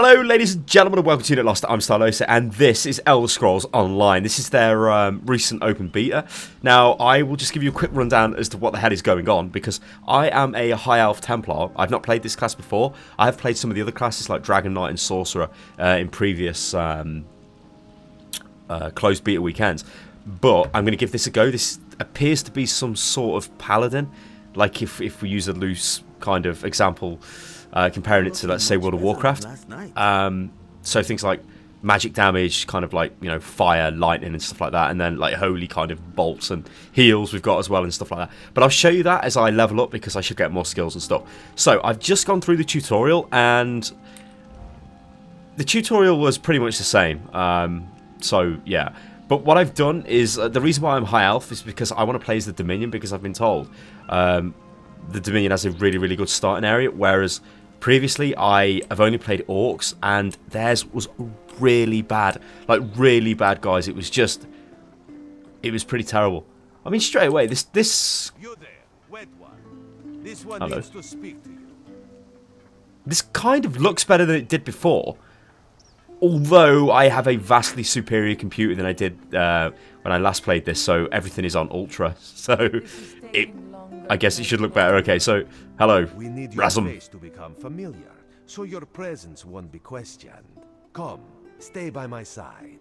Hello ladies and gentlemen and welcome to Unit Lost. I'm Stylosa and this is Elder Scrolls Online. This is their recent open beta. Now I will just give you a quick rundown as to what the hell is going on because I am a High Elf Templar. I've not played this class before. I have played some of the other classes like Dragon Knight and Sorcerer in previous closed beta weekends. But I'm going to give this a go. This appears to be some sort of paladin. Like if we use a loose kind of example, comparing it to, let's say, World of Warcraft. So things like magic damage, kind of like, you know, fire, lightning and stuff like that, and then like holy kind of bolts and heals we've got as well and stuff like that. But I'll show you that as I level up because I should get more skills and stuff. So I've just gone through the tutorial and the tutorial was pretty much the same. So yeah. But what I've done is, the reason why I'm High Elf is because I want to play as the Dominion, because I've been told the Dominion has a really, really good starting area, whereas previously I have only played Orcs, and theirs was really bad. Like, really bad, guys. It was just, it was pretty terrible. I mean, straight away, this... You there, wet one. This one Hello. needs to speak to you. This kind of looks better than it did before. Although I have a vastly superior computer than I did when I last played this, so everything is on Ultra. So, I guess it should look better. Okay, so, hello, We need your Razum. face to become familiar, so your presence won't be questioned. Come, stay by my side.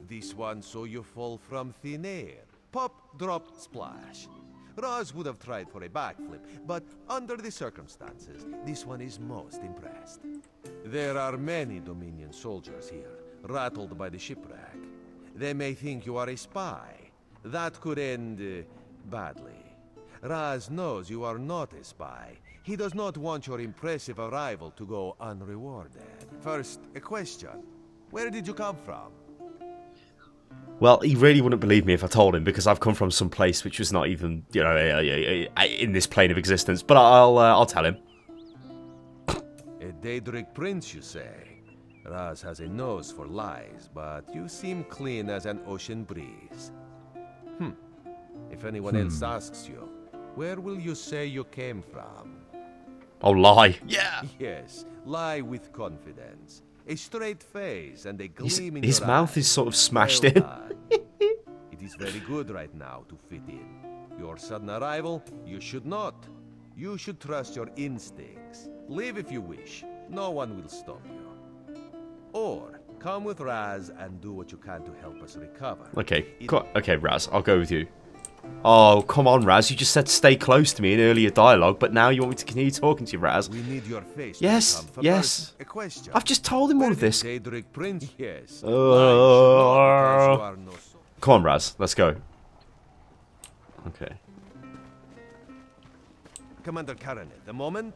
This one so you fall from thin air. Pop, drop, splash. Roz would have tried for a backflip, but under the circumstances, this one is most impressed. There are many Dominion soldiers here, rattled by the shipwreck. They may think you are a spy. That could end badly. Raz knows you are not a spy. He does not want your impressive arrival to go unrewarded. First, a question. Where did you come from? Well, he really wouldn't believe me if I told him, because I've come from some place which was not even, you know, in this plane of existence. But I'll tell him. A AEDRIC prince, you say? Raz has a nose for lies, but you seem clean as an ocean breeze. If anyone else asks you, where will you say you came from? I'll lie. Yeah. Yes, lie with confidence. A straight face and a gleam in His your mouth eyes. is sort of smashed Well in. done. It is very good right now to fit in. Your sudden arrival, you should not. You should trust your instincts. Leave if you wish. No one will stop you. Or come with Raz and do what you can to help us recover. Okay, okay, Raz, I'll go with you. Oh, come on, Raz. You just said stay close to me in earlier dialogue, but now you want me to continue talking to you, Raz. We need your face. Yes, to become yes. a question. I've just told him all of this. AEDRIC prince? Yes. Come on, Raz. Let's go. Okay. Commander Karen, at the moment,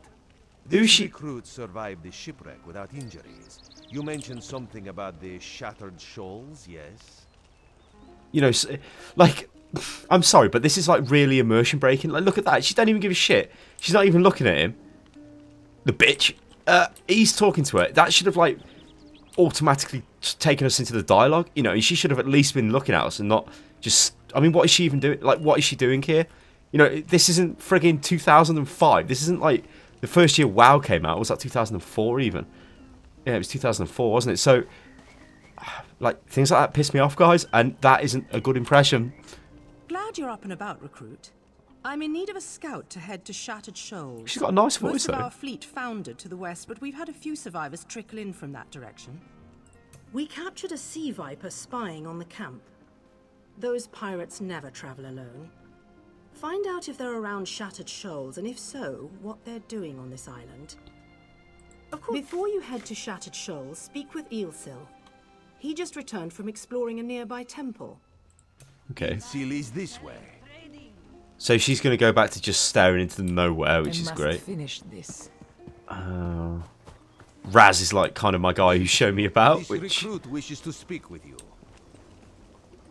Who's these she? recruits survived the shipwreck without injuries. You mentioned something about the shattered shoals, yes? You know, like, I'm sorry, but this is like really immersion breaking. Like, look at that. She don't even give a shit. She's not even looking at him. The bitch. He's talking to her. That should have, like, automatically taken us into the dialogue. You know, she should have at least been looking at us and not just... I mean, what is she even doing? Like, what is she doing here? You know, this isn't friggin' 2005. This isn't like the first year WoW came out. Was that 2004 even? Yeah, it was 2004, wasn't it? So, like, things like that piss me off, guys, and that isn't a good impression. Glad you're up and about, recruit. I'm in need of a scout to head to Shattered Shoals. She's got a nice voice, Most of though. our fleet foundered to the west, but we've had a few survivors trickle in from that direction. We captured a sea viper spying on the camp. Those pirates never travel alone. Find out if they're around Shattered Shoals, and if so, what they're doing on this island. Of course. Before you head to Shattered Shoals, speak with Eelsil. He just returned from exploring a nearby temple. Okay. Seal is this way. So she's going to go back to just staring into the nowhere, which is great. Finish this. Raz is like kind of my guy who showed me about, This which... recruit wishes to speak with you.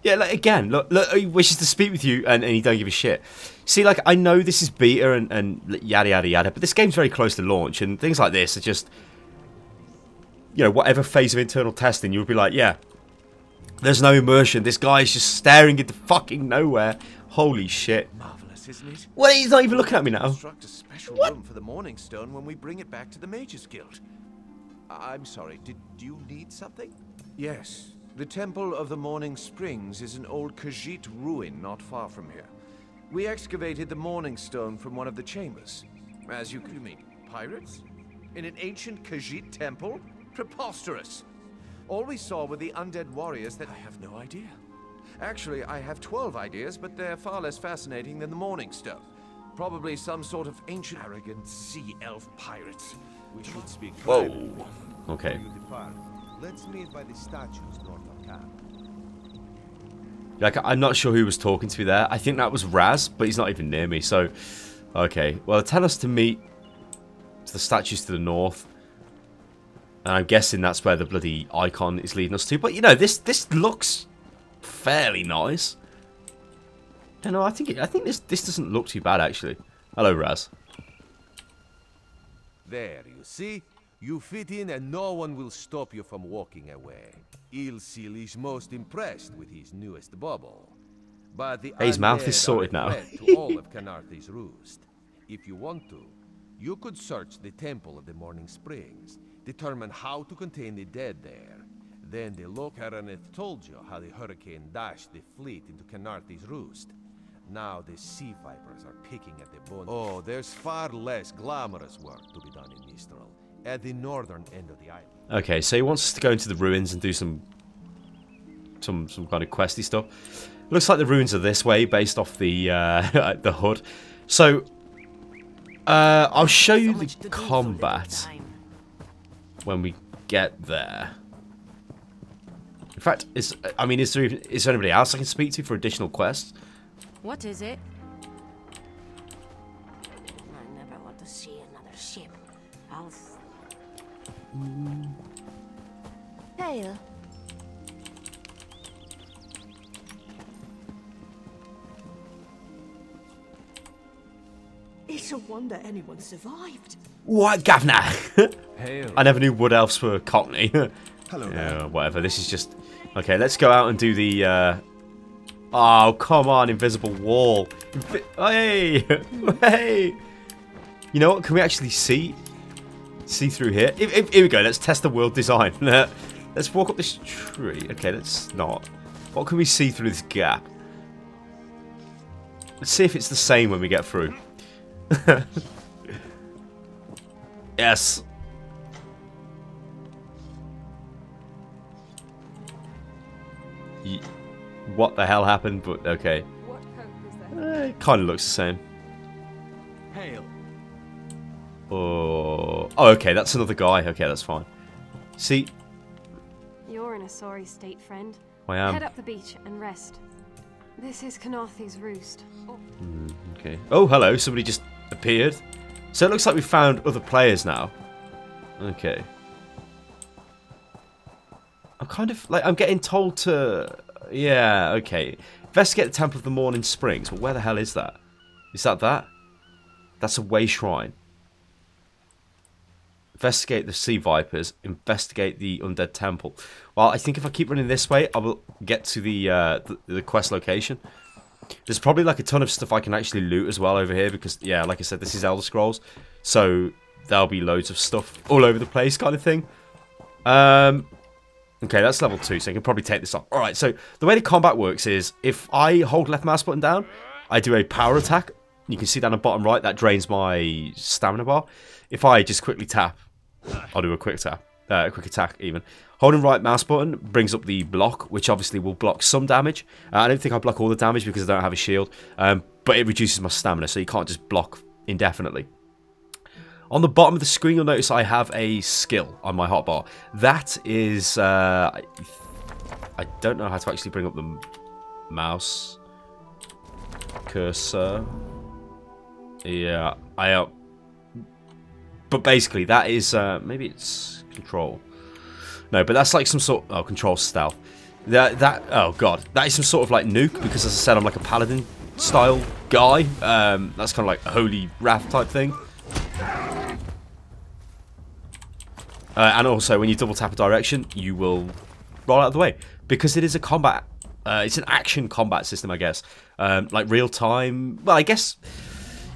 Yeah, like, again, look, he wishes to speak with you and he don't give a shit. See, like, I know this is beta and yada, yada, yada, but this game's very close to launch, and things like this are just... You know, whatever phase of internal testing, you would be like, yeah, there's no immersion. This guy's just staring into fucking nowhere. Holy shit. Marvelous, isn't it? Well, he's not even looking at me now. Construct a special room for the Morning Stone when we bring it back to the Mages Guild. I'm sorry, did you need something? Yes. The Temple of the Morning Springs is an old Khajiit ruin not far from here. We excavated the Morning Stone from one of the chambers. As you mean, pirates? In an ancient Khajiit temple? Preposterous! All we saw were the undead warriors that... I have no idea. Actually, I have 12 ideas, but they're far less fascinating than the Morning Stone. Probably some sort of ancient, arrogant sea elf pirates. We should speak. Whoa. Okay. Let's meet by the statues north of camp. Like, I'm not sure who was talking to me there. I think that was Raz, but he's not even near me. So, okay. Well, tell us to meet to the statues to the north. And I'm guessing that's where the bloody icon is leading us to. But, you know, this looks fairly nice. You know, I think this doesn't look too bad, actually. Hello, Raz. There, you see? You fit in and no one will stop you from walking away. Ilsil is most impressed with his newest bubble. But the his mouth is undead sorted are a now. threat to all of Canarthi's roost. If you want to, you could search the Temple of the Morning Springs, determine how to contain the dead there. Then the Lokaraneth told you how the hurricane dashed the fleet into Canarthi's roost. Now the sea vipers are picking at the bone. Oh, there's far less glamorous work to be done in Mistral, at the northern end of the island. Okay, so he wants us to go into the ruins and do some kind of questy stuff. Looks like the ruins are this way, based off the the HUD. So, I'll show you the combat when we get there. In fact, is there anybody else I can speak to for additional quests? What is it? I never want to see another ship. Hail. It's a wonder anyone survived. What, Governor? Hail. I never knew wood elves were Cockney. Hello. Yeah, whatever. This is just... Okay, let's go out and do the... Oh, come on, invisible wall. Hey! Hey! You know what? Can we actually see through here? Here we go. Let's test the world design. Let's walk up this tree. Okay, let's not. What can we see through this gap? Let's see if it's the same when we get through. Yes. What the hell happened? But okay. What hope is there? It kind of looks the same. Hail. Oh, okay, that's another guy. Okay, that's fine. See, You're in a sorry state, friend. I am. Head up the beach and rest. This is Canarthi's roost. Okay. Oh, hello. Somebody just appeared. So it looks like we found other players now. Okay. I'm kind of like I'm getting told to. Yeah. Okay. Investigate the Temple of the Morning Springs. Well, where the hell is that? Is that? That's a way shrine. Investigate the sea vipers. Investigate the undead temple. Well, I think if I keep running this way, I will get to the quest location. There's probably like a ton of stuff I can actually loot as well over here because, yeah, like I said, this is Elder Scrolls, so there'll be loads of stuff all over the place, kind of thing. Okay, that's level 2, so I can probably take this off. All right, so the way the combat works is if I hold left mouse button down, I do a power attack. You can see down the bottom right that drains my stamina bar. If I just quickly tap, I'll do a quick tap, quick attack even. Holding right mouse button brings up the block, which obviously will block some damage. I don't think I block all the damage because I don't have a shield, but it reduces my stamina, so you can't just block indefinitely. On the bottom of the screen, you'll notice I have a skill on my hotbar. That is, I don't know how to actually bring up the mouse cursor. Yeah, but basically that is, maybe it's control. No, but that's like some sort. Oh, control stealth. Oh god, that is some sort of like nuke because, as I said, I'm like a paladin style guy. That's kind of like a holy wrath type thing. And also, when you double tap a direction, you will roll out of the way because it is a combat. It's an action combat system, I guess. Like real time. Well, I guess.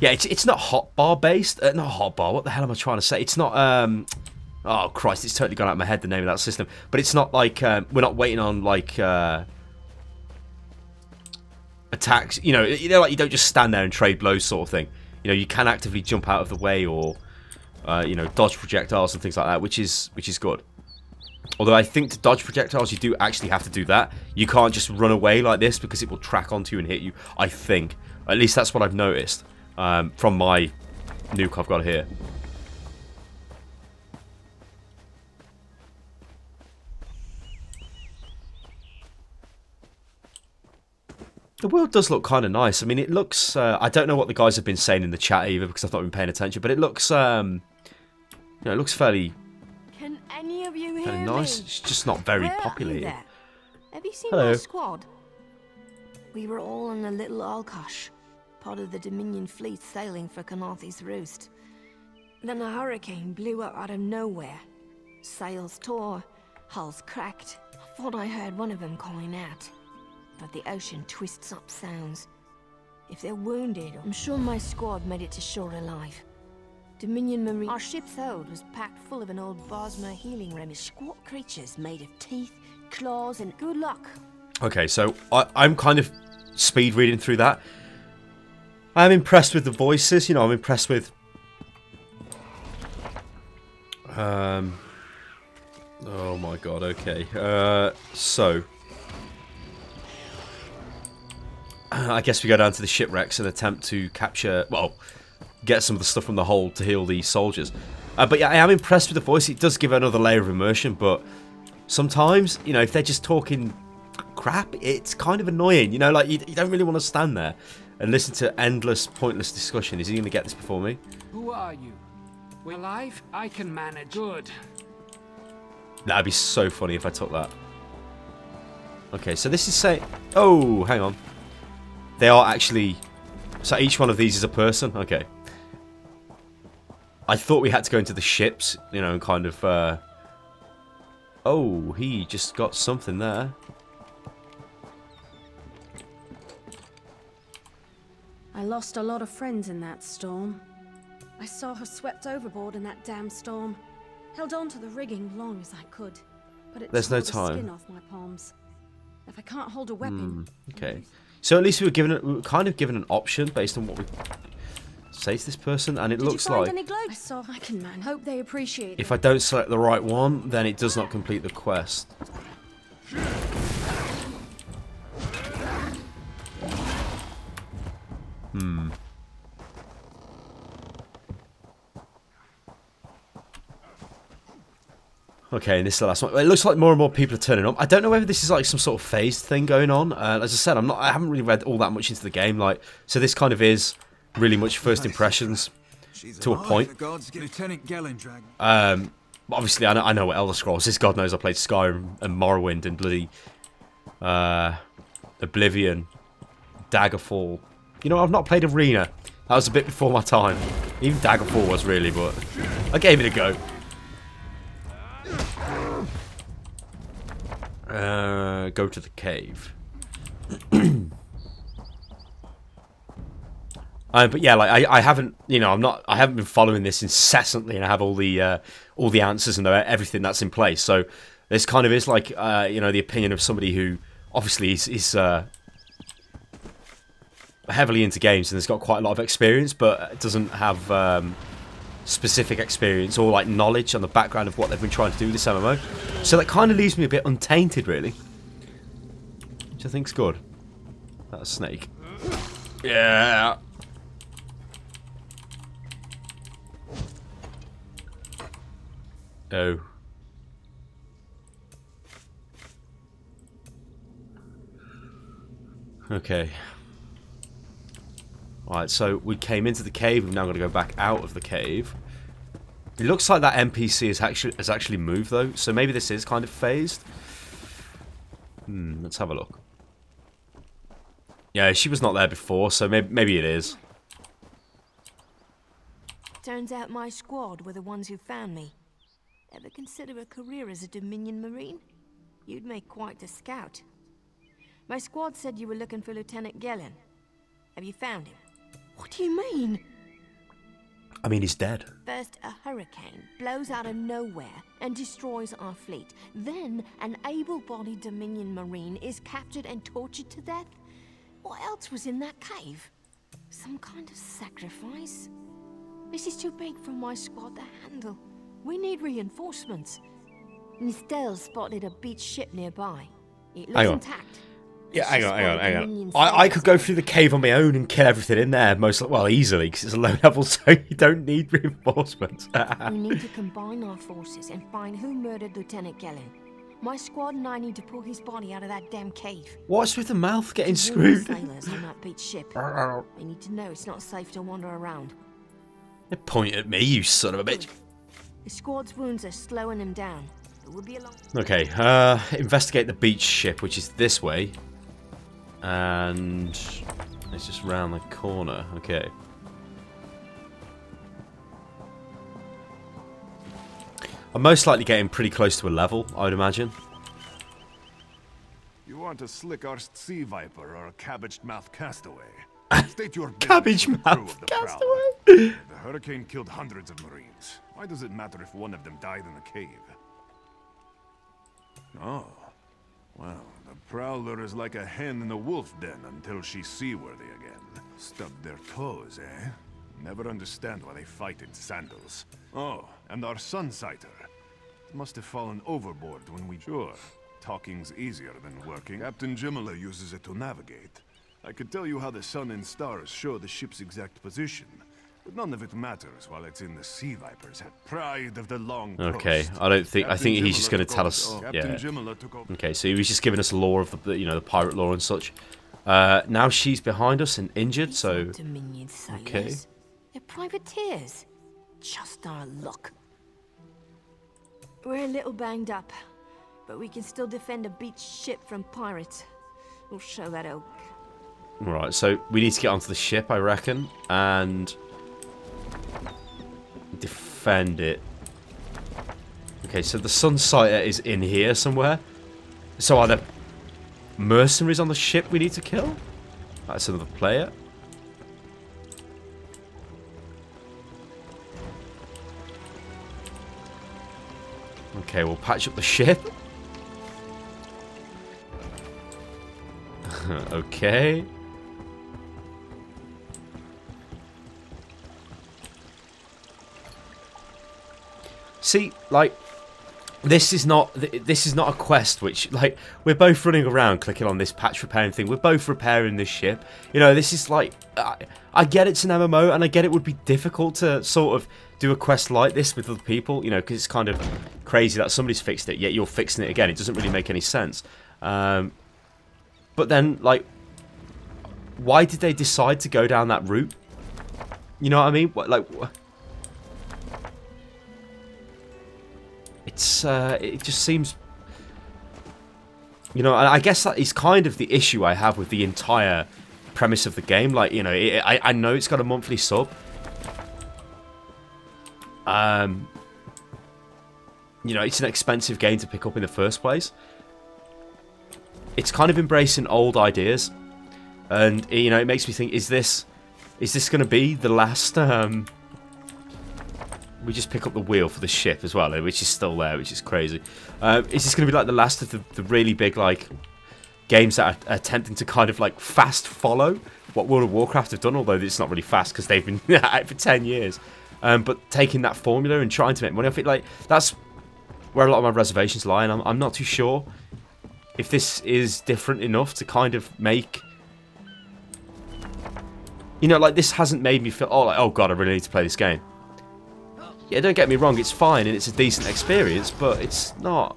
Yeah, it's not hotbar based. Not hotbar. What the hell am I trying to say? It's not. Oh Christ, it's totally gone out of my head, the name of that system. But it's not like we're not waiting on like attacks. You know, like you don't just stand there and trade blows sort of thing. You know, you can actively jump out of the way or you know, dodge projectiles and things like that, which is good. Although I think to dodge projectiles, you do actually have to do that. You can't just run away like this because it will track onto you and hit you. I think, at least that's what I've noticed from my nuke I've got here. The world does look kind of nice. I mean, it looks... I don't know what the guys have been saying in the chat either because I've not been paying attention, but it looks... you know, it looks fairly... Can any of you hear nice. me? It's just not very Where populated. Are you there? Have you seen Hello. my squad? We were all on the little Alkosh, part of the Dominion fleet sailing for Canarthy's Roost. Then a hurricane blew up out of nowhere. Sails tore, hulls cracked. I thought I heard one of them calling out. But the ocean twists up sounds. If they're wounded, I'm sure my squad made it to shore alive. Dominion Marine. Our ship's hold was packed full of an old Bosmer healing remedy. Squat creatures made of teeth, claws, and good luck. Okay, so I'm kind of speed reading through that. I'm impressed with the voices. You know, I'm impressed with... oh my god, okay. So... I guess we go down to the shipwrecks and attempt to capture, well, get some of the stuff from the hold to heal the soldiers. But yeah, I am impressed with the voice. It does give another layer of immersion, but sometimes, you know, if they're just talking crap, it's kind of annoying. You know, like, you don't really want to stand there and listen to endless, pointless discussion. Is he going to get this before me? Who are you? We're alive? I can manage. Good. That'd be so funny if I took that. Okay, so this is saying... Oh, hang on. They are actually... So each one of these is a person? Okay. I thought we had to go into the ships, you know, and kind of... Oh, he just got something there. I lost a lot of friends in that storm. I saw her swept overboard in that damn storm. Held on to the rigging long as I could. But it There's no tore the time. skin off my palms. If I can't hold a weapon... Okay. So at least we were kind of given an option based on what we say to this person, and it looks like I saw I can man. Hope they appreciate it. if I don't select the right one, then it does not complete the quest. Okay, and this is the last one. It looks like more and more people are turning up. I don't know whether this is like some sort of phased thing going on. As I said, I haven't really read all that much into the game. Like, so this kind of is really much first impressions to a point. Lieutenant Gellendrag. Obviously, I know what Elder Scrolls is. God knows I played Skyrim and Morrowind and bloody Oblivion, Daggerfall. You know, I've not played Arena. That was a bit before my time. Even Daggerfall was really, but I gave it a go. Go to the cave. But yeah, like I haven't, you know, I haven't been following this incessantly, and I have all the answers and everything that's in place. So this kind of is like, you know, the opinion of somebody who obviously is heavily into games and has got quite a lot of experience, but doesn't have specific experience or like knowledge on the background of what they've been trying to do with this MMO. So that kind of leaves me a bit untainted, really, which I think's good. That's a snake. Yeah. Oh. Okay. Alright, so we came into the cave. We've now got to go back out of the cave. It looks like that NPC has actually moved, though. So maybe this is kind of phased. Let's have a look. Yeah, she was not there before, so maybe it is. Turns out my squad were the ones who found me. Ever consider a career as a Dominion Marine? You'd make quite a scout. My squad said you were looking for Lieutenant Gellen. Have you found him? What do you mean? I mean, he's dead. First, a hurricane blows out of nowhere and destroys our fleet. Then, an able-bodied Dominion Marine is captured and tortured to death. What else was in that cave? Some kind of sacrifice? This is too big for my squad to handle. We need reinforcements. Estelle spotted a beached ship nearby. It looks intact. Yeah, hang on. I could go through the cave on my own and kill everything in there, easily, because it's a low level, so you don't need reinforcements. We need to combine our forces and find who murdered Lieutenant Gellin. My squad and I need to pull his body out of that damn cave. What's with the mouth getting screwed? Sailors on that beached ship. They need to know it's not safe to wander around. Point at me, you son of a bitch. The squad's wounds are slowing him down. It would be a long... Okay, investigate the beach ship, which is this way. And it's just round the corner. Okay. I'm most likely getting pretty close to a level, I would imagine. You want a slick-arsed sea viper or a cabbage-mouthed castaway? State your cabbage-mouthed castaway? The hurricane killed hundreds of Marines. Why does it matter if one of them died in the cave? Oh. Well, the Prowler is like a hen in a wolf den until she's seaworthy again. Stubbed their toes, eh? Never understand why they fight in sandals. Oh, and our Sunsighter. Must have fallen overboard when we... Sure, talking's easier than working. Captain Jimala uses it to navigate. I could tell you how the sun and stars show the ship's exact position, but none of it matters while it's in the Sea Viper's head. Pride of the long coast. Okay, I think he's just going to tell us. Yeah. Okay, so he was just giving us a lore of the the pirate lore and such. Now she's behind us and injured, so Dominion sailors. Okay. They're privateers. Just our luck. We're a little banged up, but we can still defend a beached ship from pirates. We'll show that oak. Right, so we need to get onto the ship, I reckon, and defend it. Okay, so the Sunsighter is in here somewhere. So are there mercenaries on the ship we need to kill? That's another player. Okay, we'll patch up the ship. Okay. See, like, this is not a quest which, like, we're both running around clicking on this patch repairing thing. We're both repairing this ship. You know, this is like, I get it's an MMO, and I get it would be difficult to sort of do a quest like this with other people, you know, because it's kind of crazy that somebody's fixed it, yet you're fixing it again. It doesn't really make any sense. But then, like, why did they decide to go down that route? You know what I mean? What, like, it's it just seems, you know, I guess that is kind of the issue I have with the entire premise of the game. Like, you know, I know it's got a monthly sub. You know, it's an expensive game to pick up in the first place. It's kind of embracing old ideas, and you know, it makes me think: is this going to be the last? We just pick up the wheel for the ship as well, which is still there, which is crazy. Is this going to be like the last of the really big like games that are attempting to kind of like fast follow what World of Warcraft have done? Although it's not really fast because they've been at it for 10 years. But taking that formula and trying to make money off it, like, that's where a lot of my reservations lie, and I'm not too sure if this is different enough to kind of make, you know, like, this hasn't made me feel, oh god, I really need to play this game. Yeah, don't get me wrong, it's fine and it's a decent experience, but it's not,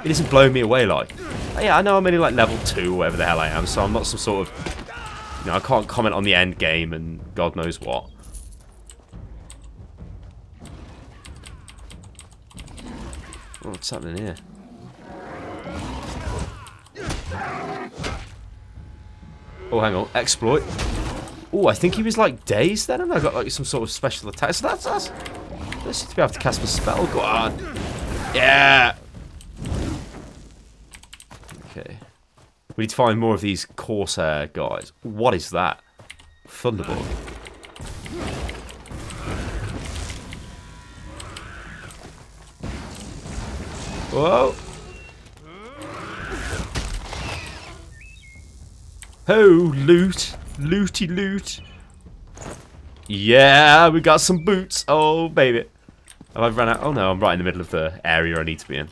it isn't blowing me away like, yeah, I know I'm only like level 2 or whatever the hell I am, so I'm not some sort of, you know, I can't comment on the end game and god knows what. Oh, what's happening here? Oh, hang on. Exploit. Oh, I think he was like dazed then, and I got like some sort of special attack. So that's us. Let's just be able to cast a spell. Go on. Yeah. Okay. We need to find more of these Corsair guys. What is that? Thunderbolt. Whoa. Oh, loot. Looty loot. Yeah, we got some boots. Oh, baby. Have I run out? Oh, no, I'm right in the middle of the area I need to be in.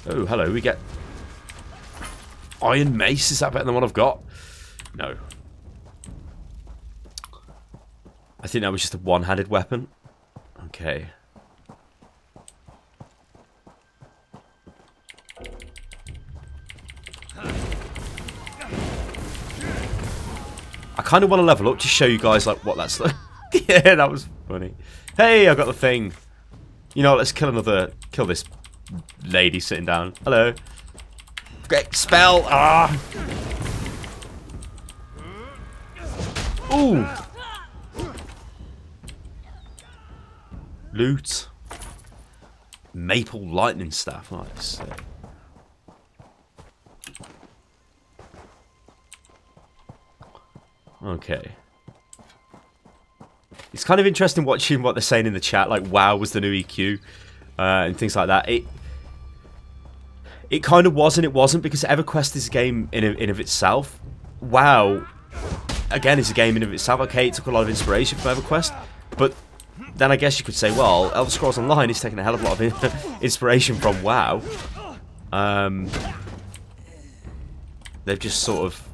Oh, hello. We get iron mace. Is that better than what I've got? No. I think that was just a one-handed weapon. Okay. I kind of want to level up to show you guys like what that's like. Yeah, that was funny. Hey, I got the thing. You know, let's kill this lady sitting down. Hello. Great spell. Ah. Ooh. Loot. Maple lightning staff. Nice. Okay. It's kind of interesting watching what they're saying in the chat, like WoW was the new EQ and things like that. It kind of was and it wasn't, because EverQuest is a game in of itself. WoW, again, is a game in of itself. Okay, it took a lot of inspiration from EverQuest, but then I guess you could say, well, Elder Scrolls Online is taking a hell of a lot of inspiration from WoW. They've just sort of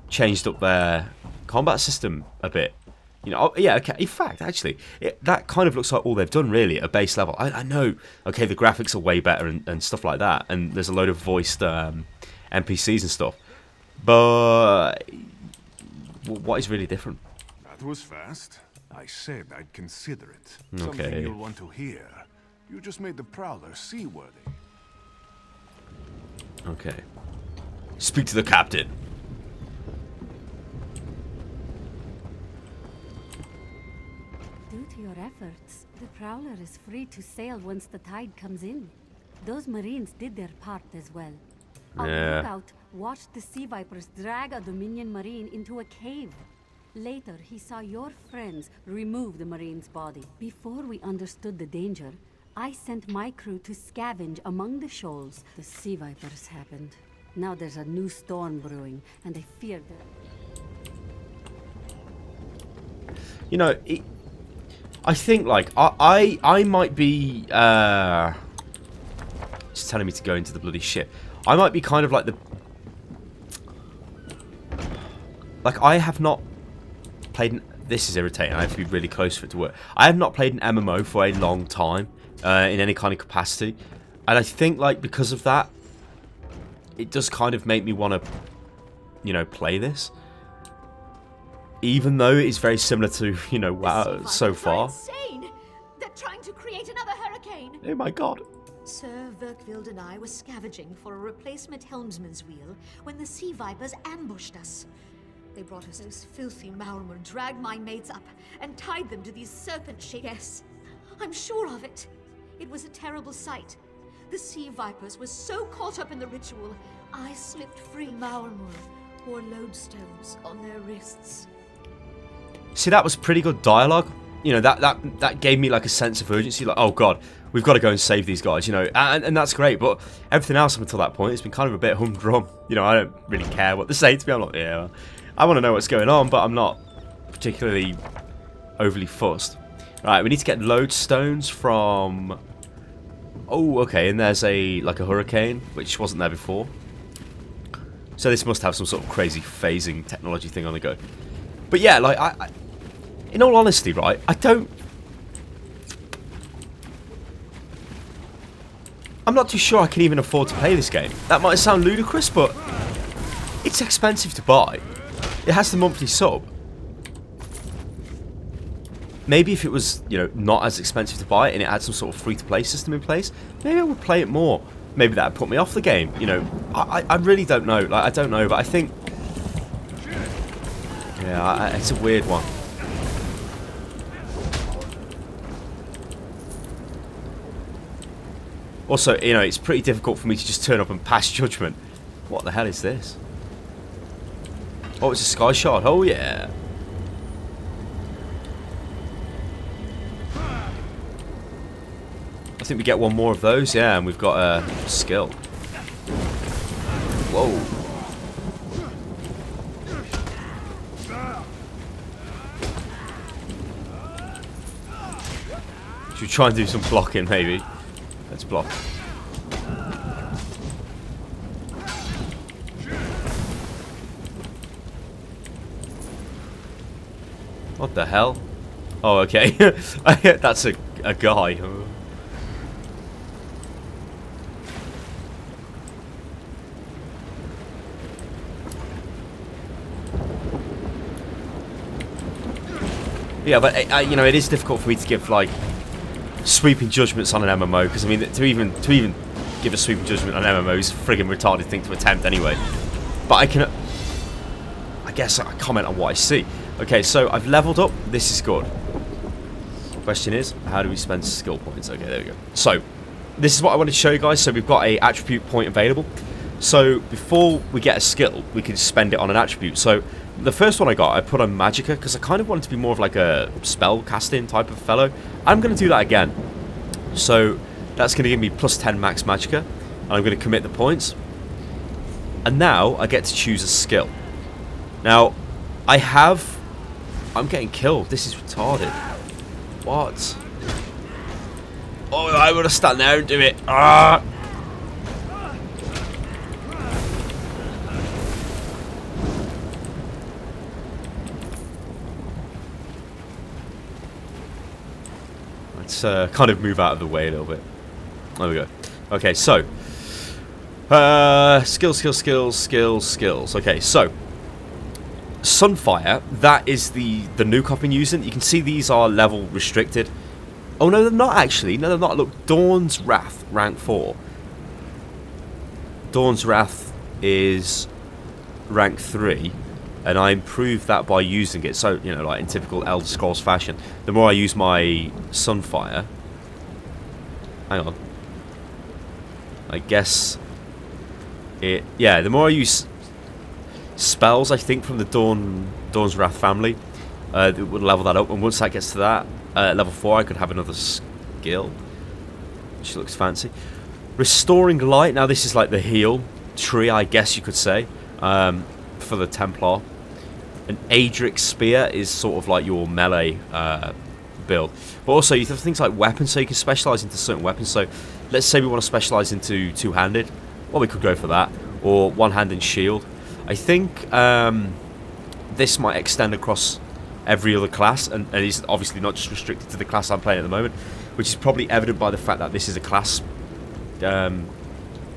changed up their combat system a bit. You know, oh, yeah, okay. In fact, actually, that kind of looks like all they've done, really, at a base level. I know, okay, the graphics are way better and stuff like that, and there's a load of voiced NPCs and stuff. But what is really different? That was fast. I said I'd consider it. Okay. Something you'll want to hear. You just made the Prowler seaworthy. Okay. Speak to the captain. Due to your efforts, the Prowler is free to sail once the tide comes in. Those Marines did their part as well. On the lookout, watched the Sea Vipers drag a Dominion Marine into a cave. Later, he saw your friends remove the Marine's body. Before we understood the danger, I sent my crew to scavenge among the shoals. The Sea Vipers happened. Now there's a new storm brewing, and I fear that... You know, I think, like, I might be, just telling me to go into the bloody ship. I might be kind of like the... Like, I have not played... This is irritating. I have to be really close for it to work. I have not played an MMO for a long time, in any kind of capacity. And I think, like, because of that, it does kind of make me want to, you know, play this. Even though it is very similar to, you know, WoW so far. Insane. They're trying to create another hurricane. Oh my god. Sir Verkvild and I were scavenging for a replacement helmsman's wheel when the Sea Vipers ambushed us. They brought us those filthy Maormer, dragged my mates up, and tied them to these serpent-shaped... Yes, I'm sure of it. It was a terrible sight. The Sea Vipers were so caught up in the ritual, I slipped free. Maormer wore lodestones on their wrists. See, that was pretty good dialogue. You know, that gave me like a sense of urgency. Like, oh god, we've got to go and save these guys. You know, and that's great. But everything else up until that point, it's been kind of a bit humdrum. You know, I don't really care what they say to me. I'm like, yeah, I want to know what's going on, but I'm not particularly overly fussed. Right, we need to get lodestones from... Oh, okay, and there's like a hurricane, which wasn't there before. So this must have some sort of crazy phasing technology thing on the go. But yeah, like, I in all honesty, right, I'm not too sure I can even afford to play this game. That might sound ludicrous, but it's expensive to buy. It has the monthly sub. Maybe if it was, you know, not as expensive to buy and it had some sort of free-to-play system in place, maybe I would play it more. Maybe that would put me off the game, you know. I really don't know. Like, I don't know, but I think... Yeah, it's a weird one. Also, you know, it's pretty difficult for me to just turn up and pass judgment. What the hell is this? Oh, it's a sky shard. Oh, yeah. I think we get one more of those, yeah, and we've got a skill. Whoa. Should we try and do some blocking, maybe? Let's block. What the hell? Oh, okay. That's a guy. Yeah, but you know, it is difficult for me to give like sweeping judgments on an MMO, because I mean, to even give a sweeping judgment on an MMO is a friggin' retarded thing to attempt anyway. But I guess I comment on what I see. Okay, so I've leveled up. This is good. Question is, how do we spend skill points? Okay, there we go. So this is what I wanted to show you guys. So we've got a attribute point available. So before we get a skill, we can spend it on an attribute. So the first one I put on Magicka, because I kind of wanted to be more of like a spell casting type of fellow. I'm going to do that again. So that's going to give me plus 10 max Magicka, and I'm going to commit the points. And now I get to choose a skill. Now, I'm getting killed. This is retarded. What? Oh, I would have stand there and do it. Ah! Let's kind of move out of the way a little bit. There we go. Okay, so skills. Okay, so Sunfire, that is the nuke I've been using. You can see these are level restricted. Oh no, they're not actually. No, they're not. Look, Dawn's Wrath, rank 4. Dawn's Wrath is rank 3, and I improved that by using it. So, you know, like in typical Elder Scrolls fashion, the more I use my Sunfire... Hang on. I guess... Yeah, the more I use spells, I think, from the Dawn's Wrath family, it would level that up. And once that gets to that, level 4, I could have another skill, which looks fancy. Restoring Light. Now, this is like the heal tree, I guess you could say, for the Templar. An AEDRIC Spear is sort of like your melee build. But also, you have things like weapons, so you can specialise into certain weapons. So, let's say we want to specialise into two-handed. Well, we could go for that. Or one-handed shield. I think this might extend across every other class, and it's obviously not just restricted to the class I'm playing at the moment, which is probably evident by the fact that this is a class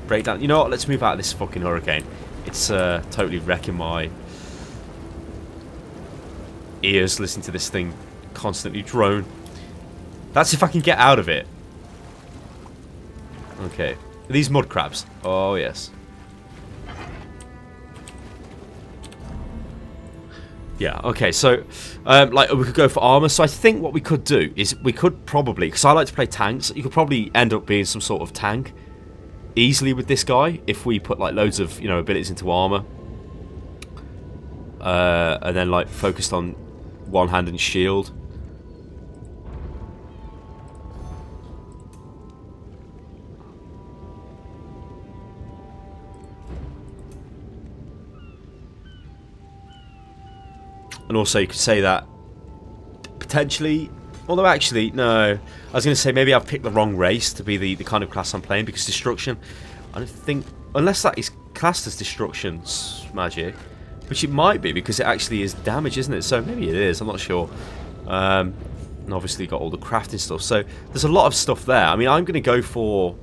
breakdown. You know what? Let's move out of this fucking hurricane. It's totally wrecking my ears listening to this thing constantly drone. That's if I can get out of it. Okay. These mud crabs. Oh, yes. Yeah, okay, so like we could go for armor. So I think what we could do is we could probably, because I like to play tanks, you could probably end up being some sort of tank easily with this guy if we put like loads of, you know, abilities into armor, and then like focused on one hand and shield. And also you could say that potentially, although actually, no, I was going to say maybe I've picked the wrong race to be the kind of class I'm playing, because destruction, I don't think, unless that is classed as destruction magic, which it might be because it actually is damage, isn't it? So maybe it is, I'm not sure. And obviously got all the crafting stuff, so there's a lot of stuff there. I mean, I'm going to go for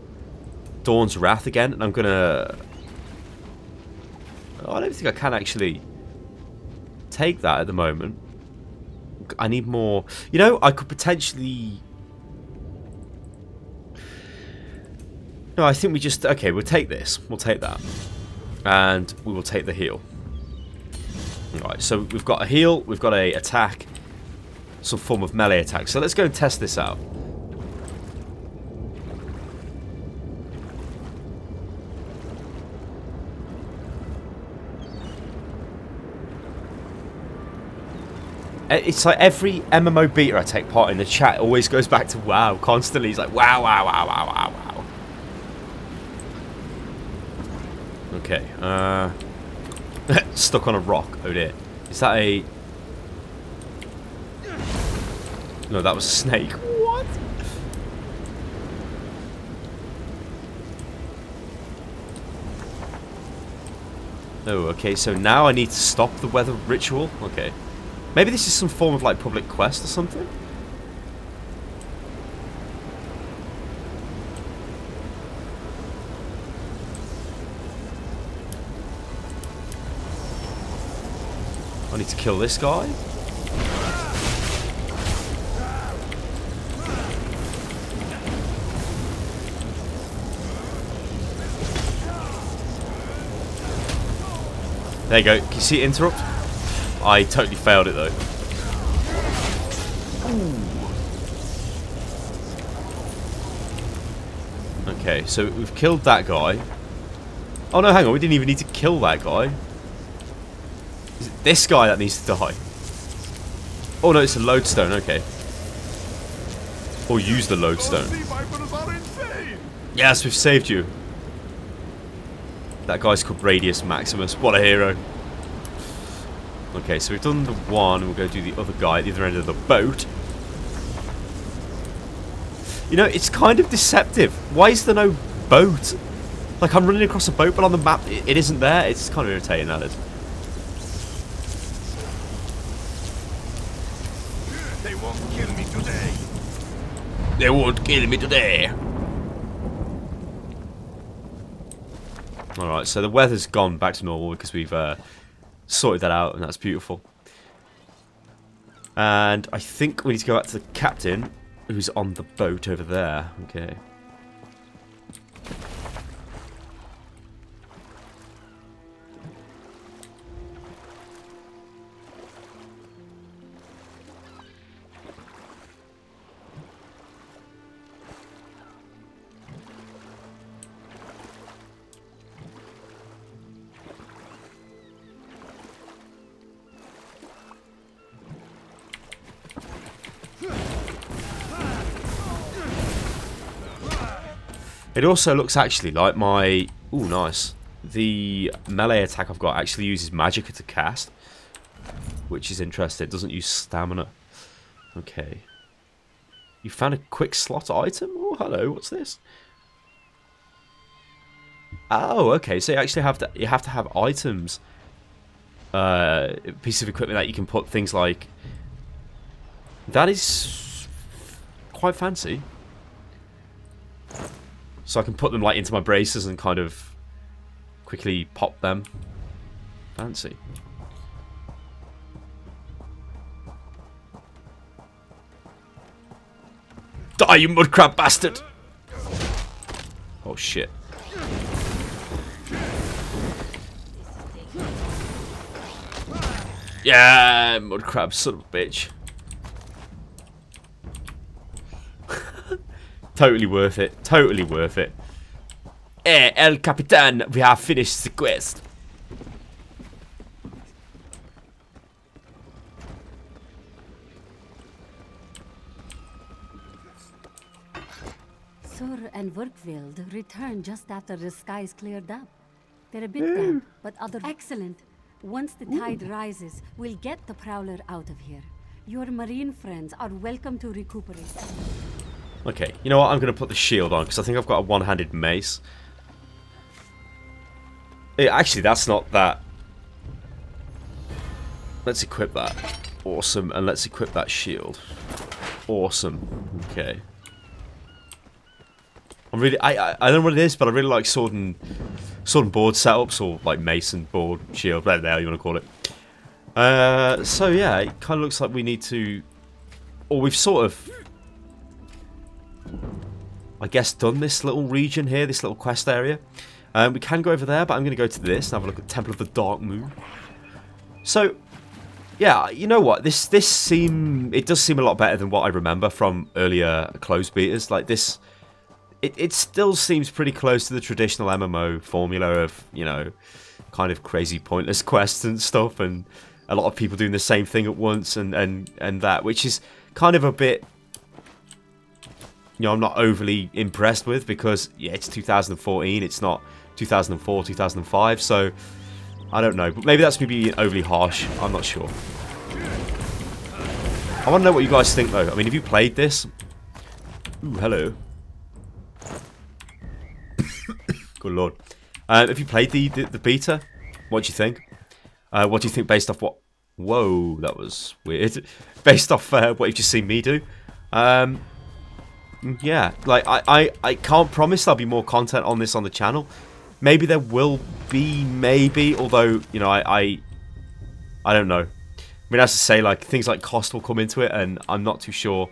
Dawn's Wrath again, and I'm going to... I don't think I can actually take that at the moment. I need more. You know, I could potentially... No, I think we just... Okay, we'll take this. We'll take that. And we will take the heal. Alright, so we've got a heal, we've got a attack, some form of melee attack. So let's go and test this out. It's like every MMO beta I take part in, the chat always goes back to WoW constantly. He's like, wow, wow, wow, wow, wow, wow. Okay, stuck on a rock. Oh dear. Is that a... No, that was a snake. What? Oh, okay, so now I need to stop the weather ritual? Okay. Maybe this is some form of, like, public quest or something? I need to kill this guy? There you go. Can you see it interrupt? I totally failed it though. Okay, so we've killed that guy. Oh no, hang on, we didn't even need to kill that guy. Is it this guy that needs to die? Oh no, it's a lodestone, okay. Or use the lodestone. Yes, we've saved you. That guy's called Radius Maximus. What a hero. Okay, so we've done the one. We'll go do the other guy at the other end of the boat. You know, it's kind of deceptive. Why is there no boat? Like, I'm running across a boat, but on the map, it isn't there. It's kind of irritating, that is. They won't kill me today. They won't kill me today. Alright, so the weather's gone back to normal because we've sorted that out, and that's beautiful. And I think we need to go back to the captain, who's on the boat over there. Okay. It also looks actually like my... Ooh, nice. The melee attack I've got actually uses magicka to cast, which is interesting. It doesn't use stamina. Okay. You found a quick slot item? Oh, hello. What's this? Oh, okay. So you actually have to have items. A piece of equipment that you can put things like... That is quite fancy. So I can put them like into my braces and kind of quickly pop them. Fancy. Die, you mudcrab bastard! Oh shit. Yeah, mudcrab, son of a bitch. Totally worth it. Totally worth it. El Capitan, we have finished the quest. Sur and Werkveld returned just after the skies cleared up. They're a bit damp, but other excellent. Once the tide rises, we'll get the Prowler out of here. Your marine friends are welcome to recuperate. Okay, you know what? I'm going to put the shield on because I think I've got a one-handed mace. Actually, that's not that. Let's equip that. Awesome. And let's equip that shield. Awesome. Okay. I'm really... I don't know what it is, but I really like sword and board setups, or like mace and board, shield, whatever the hell you want to call it. So yeah, it kind of looks like we need to... Or we've sort of... I guess done this little region here, this little quest area. We can go over there, but I'm going to go to this and have a look at Temple of the Dark Moon. So, yeah, you know what? It does seem a lot better than what I remember from earlier closed betas. Like this, it still seems pretty close to the traditional MMO formula of, you know, kind of crazy pointless quests and stuff, and a lot of people doing the same thing at once, and that, which is kind of a bit, you know, I'm not overly impressed with, because yeah, it's 2014, it's not 2004, 2005, so I don't know, but maybe that's me being overly harsh. I'm not sure. I want to know what you guys think though. I mean, have you played this? Ooh, hello. Good lord. Have you played the beta? What do you think? What do you think based off what... Whoa, that was weird. Based off what you've just seen me do. Yeah, like, I can't promise there'll be more content on this on the channel. Maybe there will be, maybe. Although, you know, I don't know. I mean, as to say, like, things like cost will come into it, and I'm not too sure.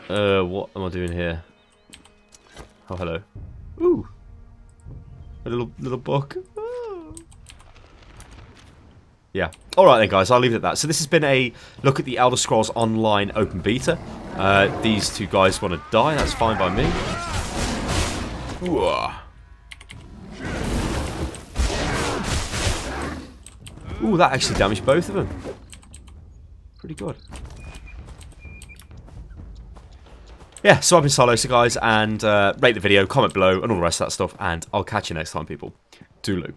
What am I doing here? Oh, hello. Ooh. A little book. Oh. Yeah. Alright then, guys, I'll leave it at that. So this has been a look at the Elder Scrolls Online open beta. These two guys want to die. That's fine by me. Ooh. Ooh, that actually damaged both of them. Pretty good. Yeah, so I've been Stylosa, guys, and rate the video, comment below, and all the rest of that stuff, and I'll catch you next time, people. Toodaloo.